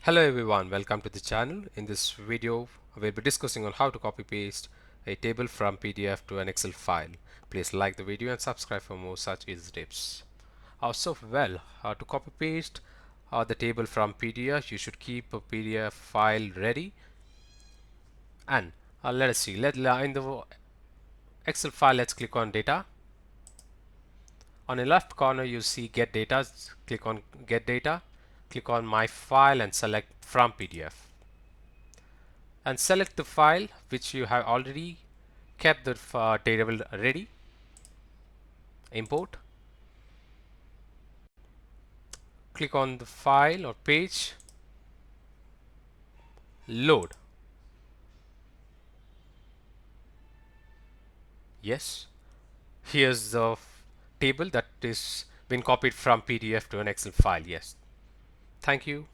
Hello everyone, welcome to the channel. In this video, we'll be discussing on how to copy paste a table from PDF to an Excel file. Please like the video and subscribe for more such easy tips. To copy paste the table from PDF, you should keep a PDF file ready. And let us see. In the Excel file, let's click on data. On the left corner, you see get data. Click on get data. Click on my file and select from PDF. And select the file which you have already kept the table ready. Import. Click on the file or page. Load. Yes. Here's the table that is been copied from PDF to an Excel file. Yes. Thank you.